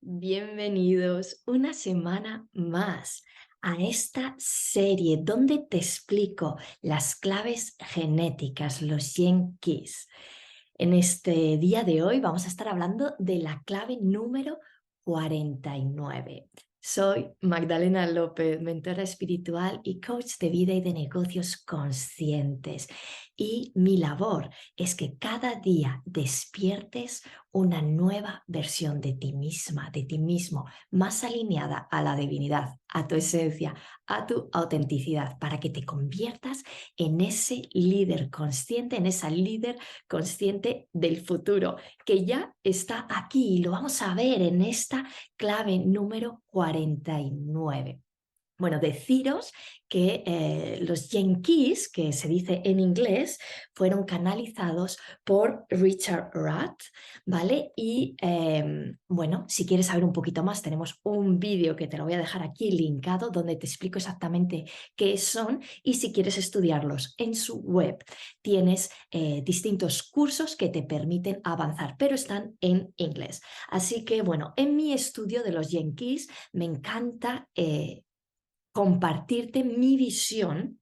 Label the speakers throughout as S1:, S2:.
S1: Bienvenidos una semana más a esta serie donde te explico las claves genéticas, los Gene Keys. En este día de hoy vamos a estar hablando de la clave número 49. Soy Magdalena López, mentora espiritual y coach de vida y de negocios conscientes. Y mi labor es que cada día despiertes una nueva versión de ti misma, de ti mismo, más alineada a la divinidad, a tu esencia, a tu autenticidad, para que te conviertas en ese líder consciente, en esa líder consciente del futuro, que ya está aquí y lo vamos a ver en esta clave número 49. Bueno, deciros que los Gene Keys, que se dice en inglés, fueron canalizados por Richard Rudd, ¿vale? Y bueno, si quieres saber un poquito más, tenemos un vídeo que te lo voy a dejar aquí linkado donde te explico exactamente qué son, y si quieres estudiarlos en su web, tienes distintos cursos que te permiten avanzar, pero están en inglés. Así que bueno, en mi estudio de los Gene Keys me encanta compartirte mi visión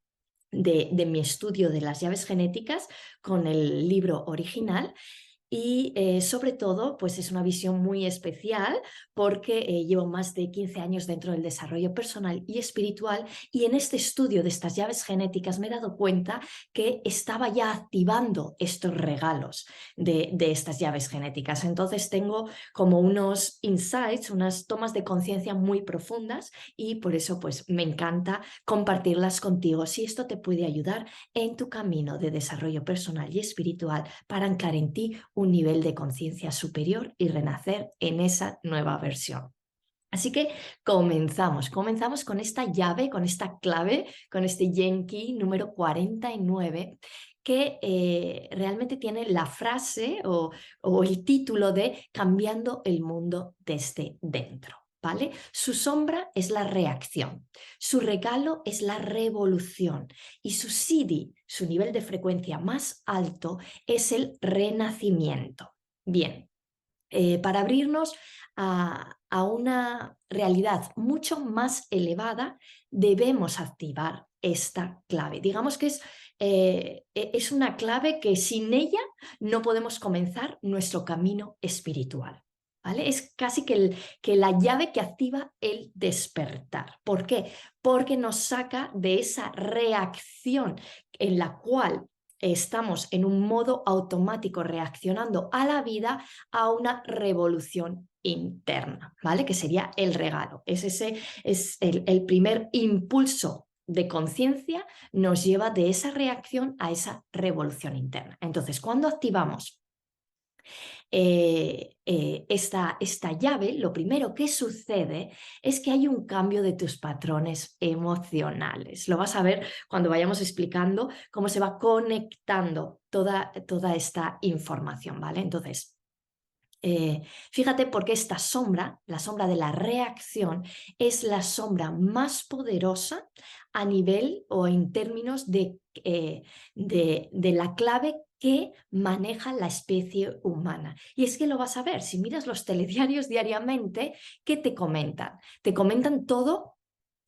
S1: de mi estudio de las llaves genéticas con el libro original. Y sobre todo, pues es una visión muy especial porque llevo más de 15 años dentro del desarrollo personal y espiritual, y en este estudio de estas llaves genéticas me he dado cuenta que estaba ya activando estos regalos de estas llaves genéticas. Entonces tengo como unos insights, unas tomas de conciencia muy profundas, y por eso pues me encanta compartirlas contigo si esto te puede ayudar en tu camino de desarrollo personal y espiritual para anclar en ti un nivel de conciencia superior y renacer en esa nueva versión. Así que comenzamos con esta llave, con esta clave, con este Gene Key número 49, que realmente tiene la frase o el título de Cambiando el mundo desde dentro. ¿Vale? Su sombra es la reacción, su regalo es la revolución, y su SIDI, su nivel de frecuencia más alto, es el renacimiento. Bien, para abrirnos a una realidad mucho más elevada, debemos activar esta clave. Digamos que es una clave que sin ella no podemos comenzar nuestro camino espiritual. ¿Vale? Es casi que la llave que activa el despertar. ¿Por qué? Porque nos saca de esa reacción en la cual estamos en un modo automático reaccionando a la vida, a una revolución interna, ¿vale? Que sería el regalo. Es el primer impulso de conciencia, nos lleva de esa reacción a esa revolución interna. Entonces, cuando activamos esta llave, lo primero que sucede es que hay un cambio de tus patrones emocionales. Lo vas a ver cuando vayamos explicando cómo se va conectando toda esta información, ¿vale? Entonces, fíjate porque esta sombra, la sombra de la reacción, es la sombra más poderosa a nivel o en términos de la clave que maneja la especie humana. Y es que lo vas a ver, si miras los telediarios diariamente, ¿qué te comentan? Te comentan todo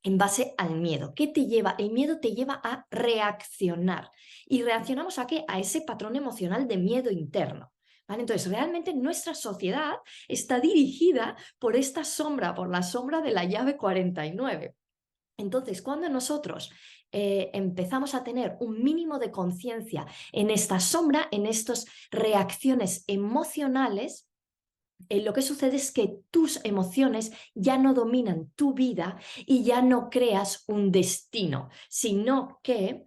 S1: en base al miedo. ¿Qué te lleva? El miedo te lleva a reaccionar. ¿Y reaccionamos a qué? A ese patrón emocional de miedo interno. ¿Vale? Entonces, realmente nuestra sociedad está dirigida por esta sombra, por la sombra de la llave 49. Entonces, cuando nosotros empezamos a tener un mínimo de conciencia en esta sombra, en estas reacciones emocionales, lo que sucede es que tus emociones ya no dominan tu vida y ya no creas un destino, sino que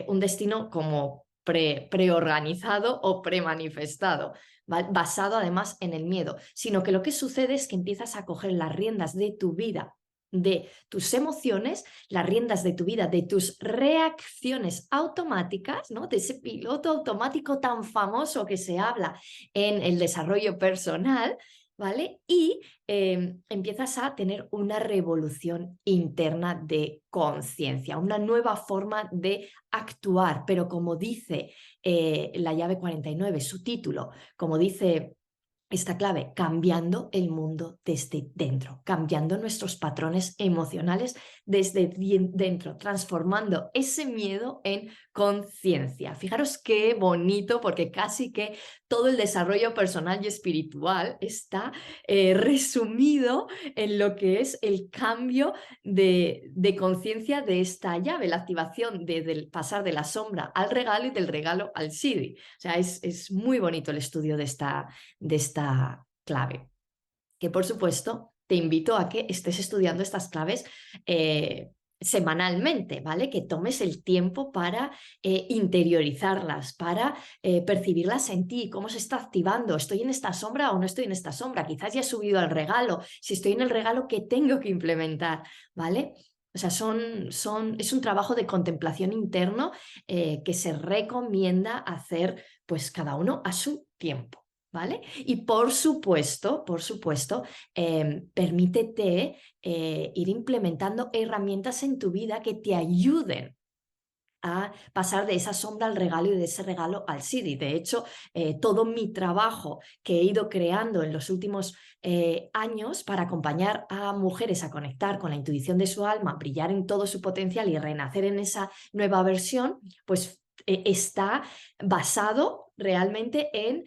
S1: un destino como preorganizado o premanifestado, ¿vale? Basado además en el miedo, sino que lo que sucede es que empiezas a coger las riendas de tu vida, de tus emociones, las riendas de tu vida, de tus reacciones automáticas, ¿no? De ese piloto automático tan famoso que se habla en el desarrollo personal, ¿vale? Y empiezas a tener una revolución interna de conciencia, una nueva forma de actuar, pero como dice la llave 49, su título, como dice esta clave, cambiando el mundo desde dentro, cambiando nuestros patrones emocionales desde dentro, transformando ese miedo en conciencia. Fijaros qué bonito, porque casi que todo el desarrollo personal y espiritual está resumido en lo que es el cambio de conciencia de esta llave, la activación de pasar de la sombra al regalo y del regalo al Siddhi. O sea, es muy bonito el estudio de esta clave. Que por supuesto te invito a que estés estudiando estas claves semanalmente, ¿vale? Que tomes el tiempo para interiorizarlas, para percibirlas en ti, cómo se está activando, estoy en esta sombra o no estoy en esta sombra, quizás ya he subido al regalo, si estoy en el regalo, ¿qué tengo que implementar? ¿Vale? O sea, es un trabajo de contemplación interno que se recomienda hacer pues cada uno a su tiempo. ¿Vale? Y por supuesto, permítete ir implementando herramientas en tu vida que te ayuden a pasar de esa sombra al regalo y de ese regalo al Siddhi. De hecho, todo mi trabajo que he ido creando en los últimos años para acompañar a mujeres a conectar con la intuición de su alma, brillar en todo su potencial y renacer en esa nueva versión, pues está basado realmente en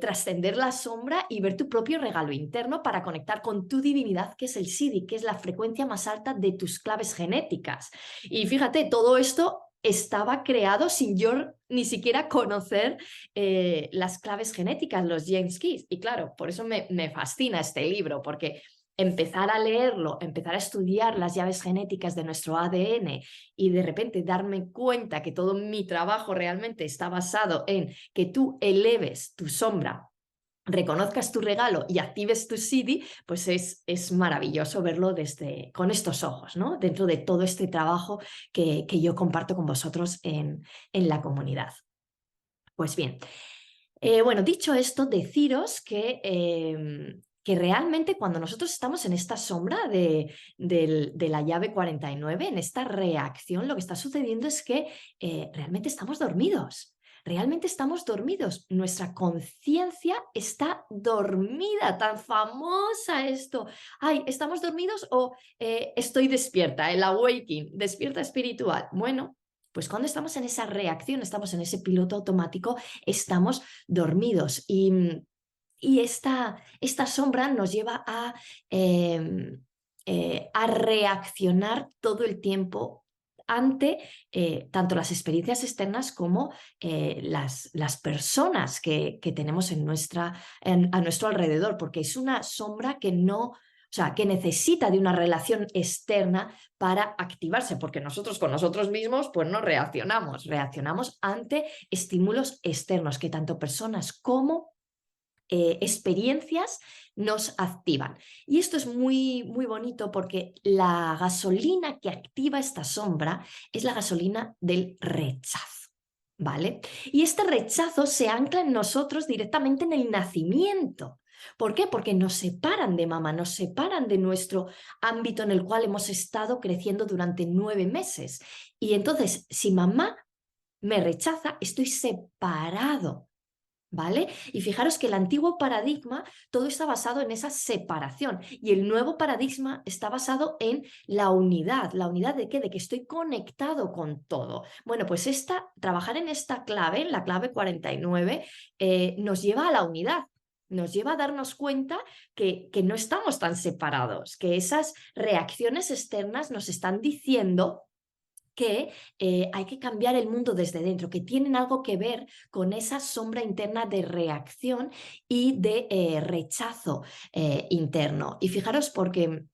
S1: trascender la sombra y ver tu propio regalo interno para conectar con tu divinidad, que es el Siddhi, que es la frecuencia más alta de tus claves genéticas. Y fíjate, todo esto estaba creado sin yo ni siquiera conocer las claves genéticas, los James Keys. Y claro, por eso me fascina este libro, porque empezar a leerlo, empezar a estudiar las llaves genéticas de nuestro ADN y de repente darme cuenta que todo mi trabajo realmente está basado en que tú eleves tu sombra, reconozcas tu regalo y actives tu Siddhi, pues es maravilloso verlo con estos ojos, ¿no? Dentro de todo este trabajo que yo comparto con vosotros en la comunidad. Pues bien, bueno, dicho esto, deciros que realmente cuando nosotros estamos en esta sombra de la llave 49, en esta reacción, lo que está sucediendo es que realmente estamos dormidos. Realmente estamos dormidos. Nuestra conciencia está dormida, tan famosa esto. Ay, ¿estamos dormidos o estoy despierta? El awakening, despierta espiritual. Bueno, pues cuando estamos en esa reacción, estamos en ese piloto automático, estamos dormidos y esta sombra nos lleva a reaccionar todo el tiempo ante tanto las experiencias externas como las personas que tenemos a nuestro alrededor, porque es una sombra que no... O sea, que necesita de una relación externa para activarse, porque nosotros con nosotros mismos pues no reaccionamos ante estímulos externos que tanto personas como experiencias nos activan. Y esto es muy, muy bonito porque la gasolina que activa esta sombra es la gasolina del rechazo. ¿Vale? Y este rechazo se ancla en nosotros directamente en el nacimiento. ¿Por qué? Porque nos separan de mamá, nos separan de nuestro ámbito en el cual hemos estado creciendo durante 9 meses. Y entonces, si mamá me rechaza, estoy separado. ¿Vale? Y fijaros que el antiguo paradigma, todo está basado en esa separación y el nuevo paradigma está basado en la unidad. ¿La unidad de qué? De que estoy conectado con todo. Bueno, pues trabajar en esta clave, en la clave 49, nos lleva a la unidad. Nos lleva a darnos cuenta que no estamos tan separados, que esas reacciones externas nos están diciendo que hay que cambiar el mundo desde dentro, que tienen algo que ver con esa sombra interna de reacción y de rechazo interno. Y fijaros porque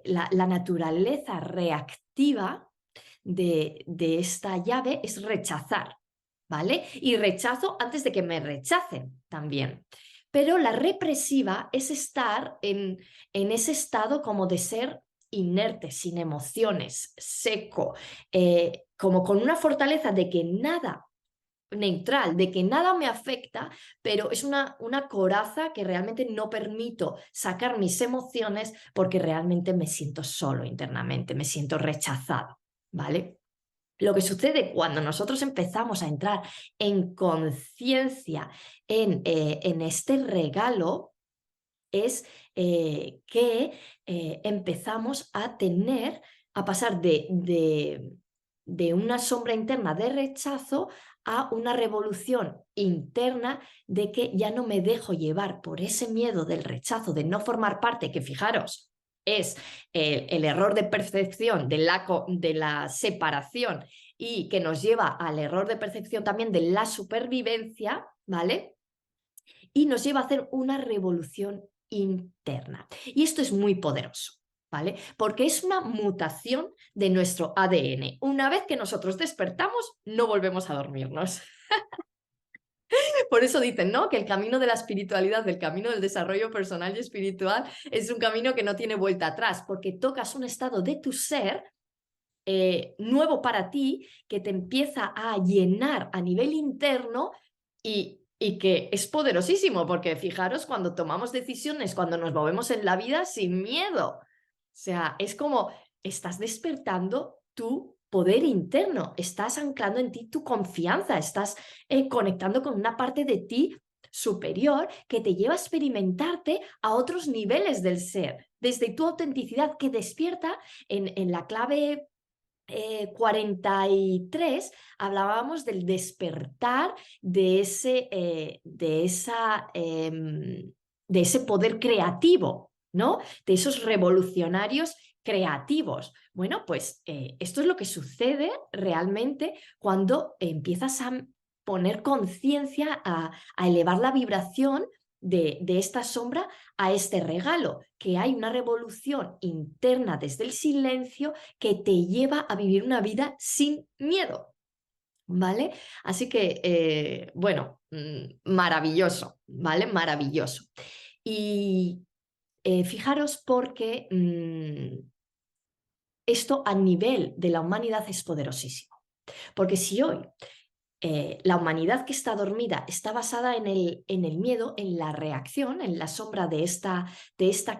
S1: la naturaleza reactiva de esta llave es rechazar, ¿vale? Y rechazo antes de que me rechacen también. Pero la represiva es estar en ese estado como de ser inerte, sin emociones, seco, como con una fortaleza de que nada neutral, de que nada me afecta, pero es una coraza que realmente no permito sacar mis emociones porque realmente me siento solo internamente, me siento rechazado, ¿vale? Lo que sucede cuando nosotros empezamos a entrar en conciencia en este regalo es que empezamos a pasar de una sombra interna de rechazo a una revolución interna de que ya no me dejo llevar por ese miedo del rechazo, de no formar parte, que fijaros, es el error de percepción de la separación y que nos lleva al error de percepción también de la supervivencia, ¿vale? Y nos lleva a hacer una revolución interna. Y esto es muy poderoso, ¿vale? Porque es una mutación de nuestro ADN. Una vez que nosotros despertamos, no volvemos a dormirnos. Por eso dicen, ¿no? Que el camino de la espiritualidad, el camino del desarrollo personal y espiritual, es un camino que no tiene vuelta atrás, porque tocas un estado de tu ser nuevo para ti, que te empieza a llenar a nivel interno y que es poderosísimo, porque fijaros cuando tomamos decisiones, cuando nos movemos en la vida sin miedo. O sea, es como estás despertando tu poder interno, estás anclando en ti tu confianza, estás conectando con una parte de ti superior que te lleva a experimentarte a otros niveles del ser, desde tu autenticidad que despierta en la clave 43 hablábamos del despertar de ese poder creativo, ¿no? De esos revolucionarios creativos. Bueno, pues esto es lo que sucede realmente cuando empiezas a poner conciencia, a elevar la vibración de esta sombra a este regalo, que hay una revolución interna desde el silencio que te lleva a vivir una vida sin miedo, ¿vale? Así que, bueno, maravilloso, ¿vale? Maravilloso. Y fijaros porque esto a nivel de la humanidad es poderosísimo. Porque si hoy la humanidad que está dormida está basada en el miedo, en la reacción, en la sombra de esta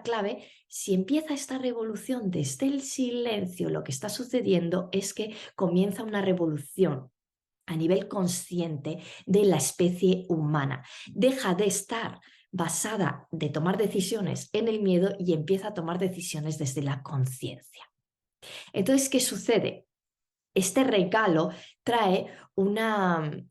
S1: clave, si empieza esta revolución desde el silencio, lo que está sucediendo es que comienza una revolución a nivel consciente de la especie humana. Deja de estar basada de tomar decisiones en el miedo y empieza a tomar decisiones desde la conciencia. Entonces, ¿qué sucede? Este regalo trae una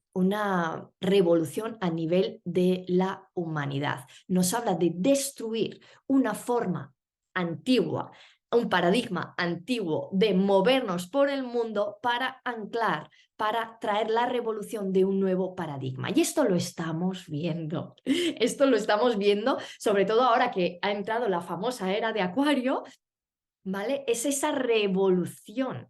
S1: revolución a nivel de la humanidad. Nos habla de destruir una forma antigua, un paradigma antiguo de movernos por el mundo para anclar, para traer la revolución de un nuevo paradigma. Y esto lo estamos viendo. Esto lo estamos viendo, sobre todo ahora que ha entrado la famosa era de Acuario, ¿vale? Es esa revolución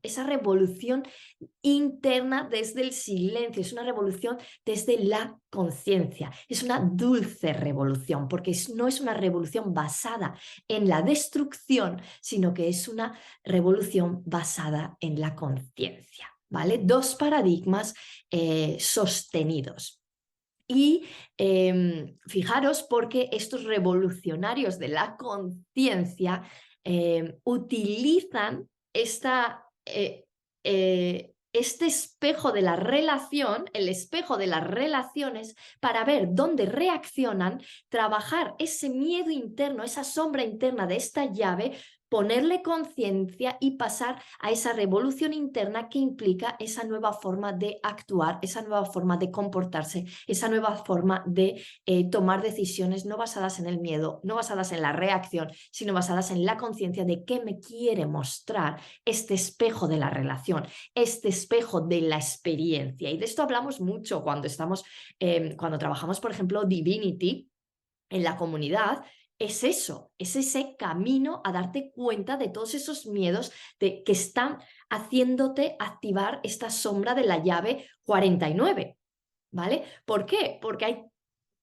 S1: interna desde el silencio, es una revolución desde la conciencia, es una dulce revolución, porque no es una revolución basada en la destrucción, sino que es una revolución basada en la conciencia, ¿vale? Dos paradigmas sostenidos. Y fijaros porque estos revolucionarios de la conciencia utilizan este espejo de la relación, el espejo de las relaciones, para ver dónde reaccionan, trabajar ese miedo interno, esa sombra interna de esta llave, ponerle conciencia y pasar a esa revolución interna que implica esa nueva forma de actuar, esa nueva forma de comportarse, esa nueva forma de tomar decisiones no basadas en el miedo, no basadas en la reacción, sino basadas en la conciencia de qué me quiere mostrar este espejo de la relación, este espejo de la experiencia. Y de esto hablamos mucho cuando cuando trabajamos, por ejemplo, Divinity en la comunidad. Es eso, es ese camino a darte cuenta de todos esos miedos que están haciéndote activar esta sombra de la llave 49, ¿vale? ¿Por qué? Porque hay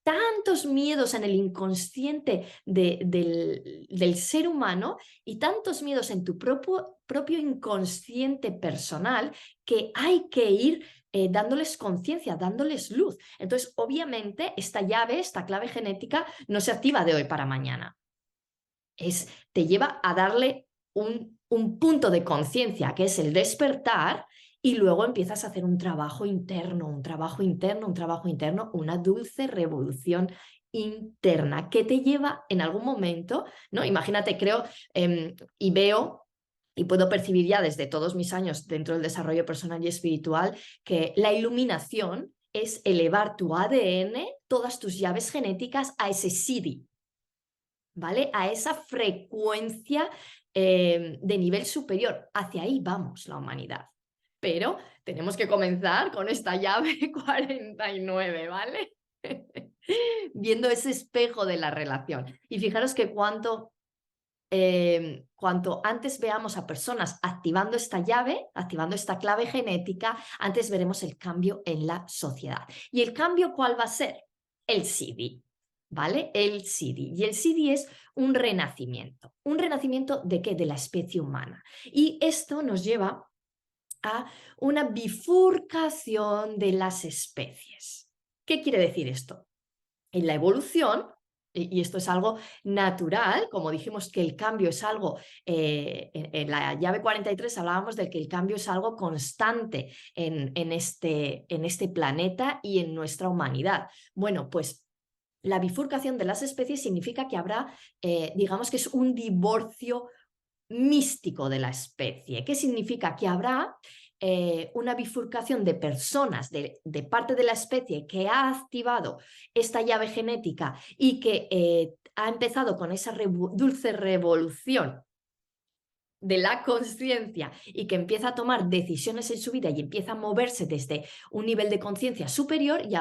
S1: tantos miedos en el inconsciente del ser humano y tantos miedos en tu propio inconsciente personal que hay que ir dándoles conciencia, dándoles luz. Entonces, obviamente, esta llave, esta clave genética, no se activa de hoy para mañana. Te lleva a darle un punto de conciencia, que es el despertar, y luego empiezas a hacer un trabajo interno, un trabajo interno, un trabajo interno, una dulce revolución interna que te lleva en algún momento, ¿no? Imagínate, creo, y veo y puedo percibir ya desde todos mis años dentro del desarrollo personal y espiritual que la iluminación es elevar tu ADN, todas tus llaves genéticas a ese CD, ¿vale? A esa frecuencia de nivel superior. Hacia ahí vamos la humanidad. Pero tenemos que comenzar con esta llave 49, ¿vale? Viendo ese espejo de la relación. Y fijaros que cuanto antes veamos a personas activando esta llave, activando esta clave genética, antes veremos el cambio en la sociedad. ¿Y el cambio cuál va a ser? El CD, ¿vale? El CD. Y el CD es un renacimiento. ¿Un renacimiento de qué? De la especie humana. Y esto nos lleva a una bifurcación de las especies. ¿Qué quiere decir esto? En la evolución, y esto es algo natural, como dijimos que el cambio es algo, en la llave 43 hablábamos de que el cambio es algo constante en este planeta y en nuestra humanidad. Bueno, pues la bifurcación de las especies significa que habrá, digamos que es un divorcio místico de la especie. ¿Qué significa? Que habrá una bifurcación de personas de parte de la especie que ha activado esta llave genética y que ha empezado con esa dulce revolución de la conciencia y que empieza a tomar decisiones en su vida y empieza a moverse desde un nivel de conciencia superior, y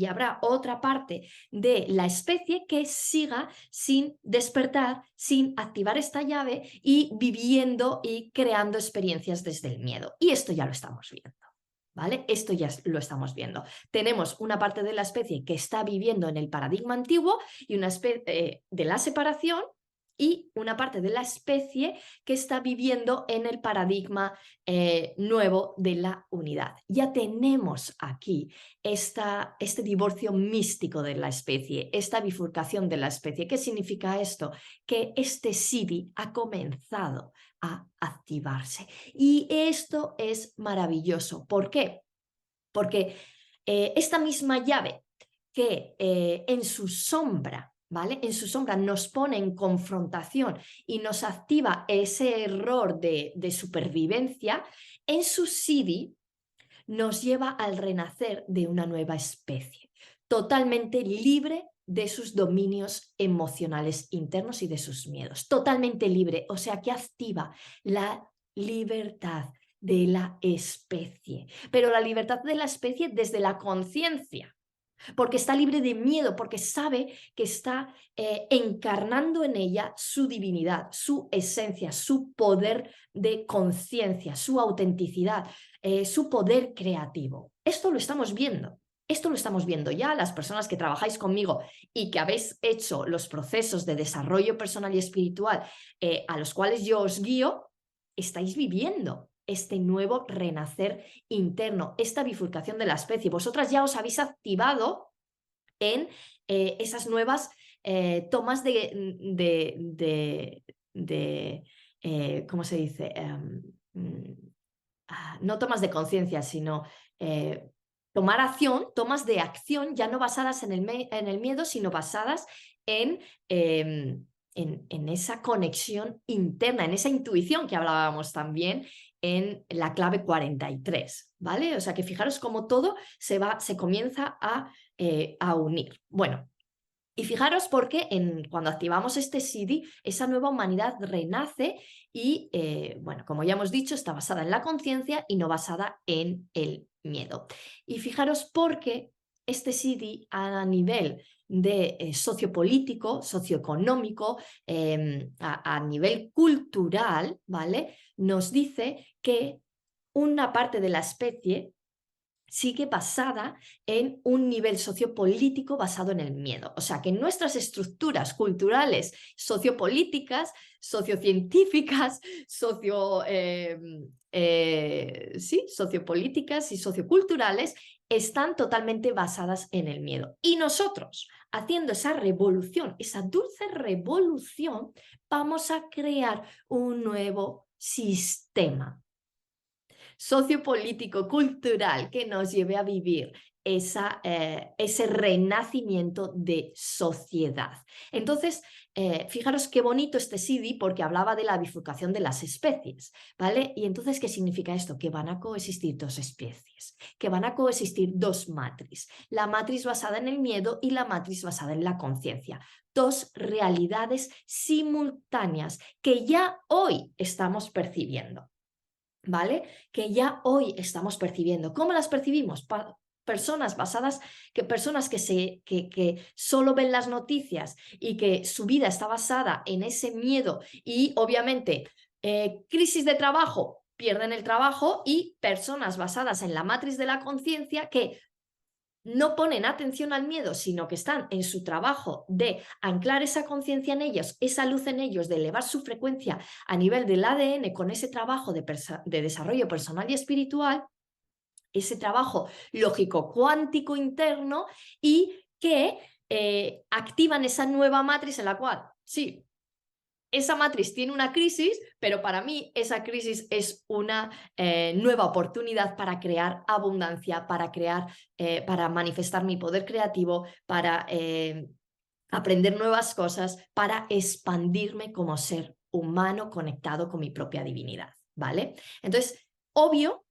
S1: habrá otra parte de la especie que siga sin despertar, sin activar esta llave y viviendo y creando experiencias desde el miedo. Y esto ya lo estamos viendo. ¿Vale? Esto ya lo estamos viendo. Tenemos una parte de la especie que está viviendo en el paradigma antiguo y una especie de la separación, y una parte de la especie que está viviendo en el paradigma nuevo de la unidad. Ya tenemos aquí este divorcio místico de la especie, esta bifurcación de la especie. ¿Qué significa esto? Que este CD ha comenzado a activarse. Y esto es maravilloso. ¿Por qué? Porque esta misma llave que en su sombra, ¿vale? En su sombra nos pone en confrontación y nos activa ese error de supervivencia, en su CD nos lleva al renacer de una nueva especie, totalmente libre de sus dominios emocionales internos y de sus miedos, totalmente libre, o sea que activa la libertad de la especie, pero la libertad de la especie desde la conciencia, porque está libre de miedo, porque sabe que está encarnando en ella su divinidad, su esencia, su poder de conciencia, su autenticidad, su poder creativo. Esto lo estamos viendo. Esto lo estamos viendo ya, las personas que trabajáis conmigo y que habéis hecho los procesos de desarrollo personal y espiritual a los cuales yo os guío, estáis viviendo este nuevo renacer interno, esta bifurcación de la especie. Vosotras ya os habéis activado en esas nuevas tomas ¿cómo se dice? No tomas de conciencia, sino tomar acción, tomas de acción ya no basadas en el miedo, sino basadas en esa conexión interna, en esa intuición que hablábamos también en la clave 43, ¿vale? O sea que fijaros cómo todo se comienza a unir. Bueno, y fijaros porque cuando activamos este CD, esa nueva humanidad renace y, bueno, como ya hemos dicho, está basada en la conciencia y no basada en el miedo. Y fijaros porque este CD a nivel de sociopolítico, socioeconómico, a nivel cultural, ¿vale? Nos dice que una parte de la especie sigue basada en un nivel sociopolítico basado en el miedo. O sea que nuestras estructuras culturales, sociopolíticas, sociocientíficas, sociopolíticas y socioculturales están totalmente basadas en el miedo. Y nosotros, haciendo esa revolución, esa dulce revolución, vamos a crear un nuevo sistema. sociopolítico, cultural, que nos lleve a vivir ese renacimiento de sociedad. Entonces, fijaros qué bonito este CD porque hablaba de la bifurcación de las especies, ¿vale? Y entonces, ¿qué significa esto? Que van a coexistir dos especies, que van a coexistir dos matriz, la matriz basada en el miedo y la matriz basada en la conciencia. Dos realidades simultáneas que ya hoy estamos percibiendo, ¿vale? Que ya hoy estamos percibiendo. ¿Cómo las percibimos? Personas basadas, personas que solo ven las noticias y que su vida está basada en ese miedo y obviamente crisis de trabajo, pierden el trabajo, y personas basadas en la matriz de la conciencia que no ponen atención al miedo, sino que están en su trabajo de anclar esa conciencia en ellos, esa luz en ellos, de elevar su frecuencia a nivel del ADN con ese trabajo de desarrollo personal y espiritual, ese trabajo lógico cuántico interno, y que activan esa nueva matriz en la cual, sí, esa matriz tiene una crisis, pero para mí esa crisis es una nueva oportunidad para crear abundancia, para manifestar mi poder creativo, para aprender nuevas cosas, para expandirme como ser humano conectado con mi propia divinidad, ¿vale? Entonces, obvio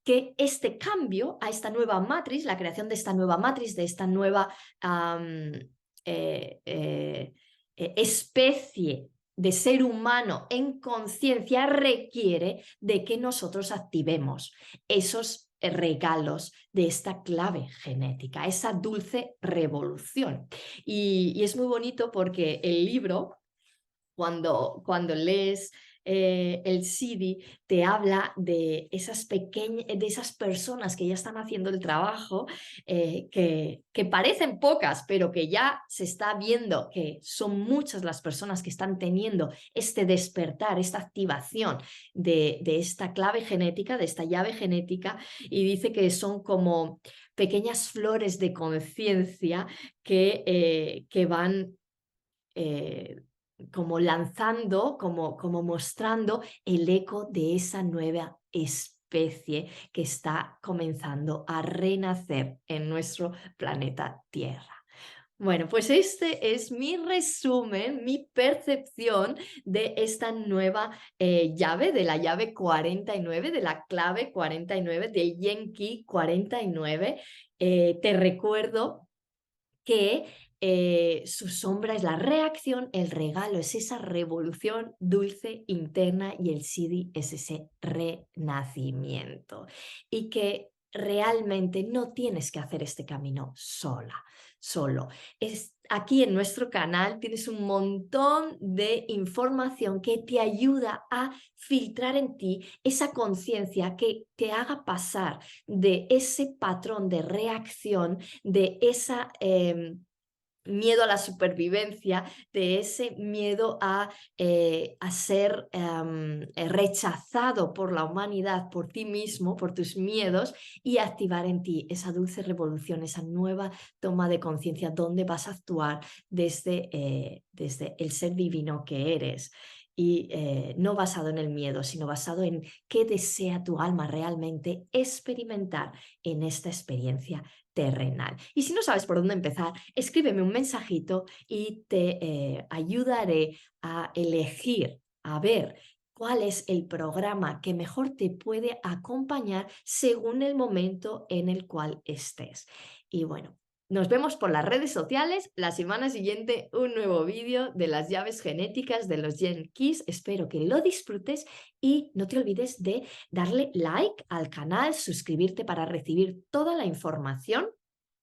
S1: que este cambio a esta nueva matriz, la creación de esta nueva matriz, de esta nueva especie de ser humano en conciencia, requiere de que nosotros activemos esos regalos de esta clave genética, esa dulce revolución. Y es muy bonito porque el libro, cuando lees el CD, te habla de esas personas que ya están haciendo el trabajo, que parecen pocas, pero que ya se está viendo que son muchas las personas que están teniendo este despertar, esta activación de esta clave genética, de esta llave genética, y dice que son como pequeñas flores de conciencia que van como lanzando, como mostrando el eco de esa nueva especie que está comenzando a renacer en nuestro planeta Tierra. Bueno, pues este es mi resumen, mi percepción de esta nueva llave, de la llave 49, de la clave 49, del Yenki 49. Te recuerdo que su sombra es la reacción, el regalo es esa revolución dulce interna, y el Siddhi es ese renacimiento. Y que realmente no tienes que hacer este camino solo. Aquí en nuestro canal tienes un montón de información que te ayuda a filtrar en ti esa conciencia que te haga pasar de ese patrón de reacción, de esa miedo a la supervivencia, de ese miedo a ser rechazado por la humanidad, por ti mismo, por tus miedos, y activar en ti esa dulce revolución, esa nueva toma de conciencia donde vas a actuar desde el ser divino que eres. Y no basado en el miedo, sino basado en qué desea tu alma realmente experimentar en esta experiencia terrenal. Y si no sabes por dónde empezar, escríbeme un mensajito y te ayudaré a elegir, a ver cuál es el programa que mejor te puede acompañar según el momento en el cual estés. Y bueno, nos vemos por las redes sociales. La semana siguiente un nuevo vídeo de las llaves genéticas de los Gene Keys. Espero que lo disfrutes y no te olvides de darle like al canal, suscribirte para recibir toda la información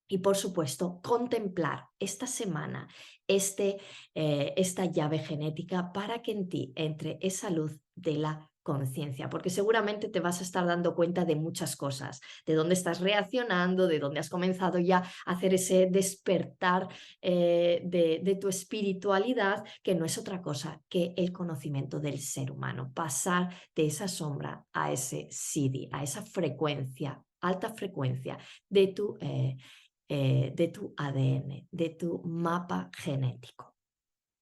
S1: y, por supuesto, contemplar esta semana esta llave genética para que en ti entre esa luz de la conciencia, porque seguramente te vas a estar dando cuenta de muchas cosas, de dónde estás reaccionando, de dónde has comenzado ya a hacer ese despertar de tu espiritualidad, que no es otra cosa que el conocimiento del ser humano, pasar de esa sombra a ese Siddhi, a esa frecuencia, alta frecuencia de tu ADN, de tu mapa genético.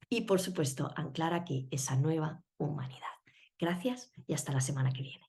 S1: Y, por supuesto, anclar aquí esa nueva humanidad. Gracias y hasta la semana que viene.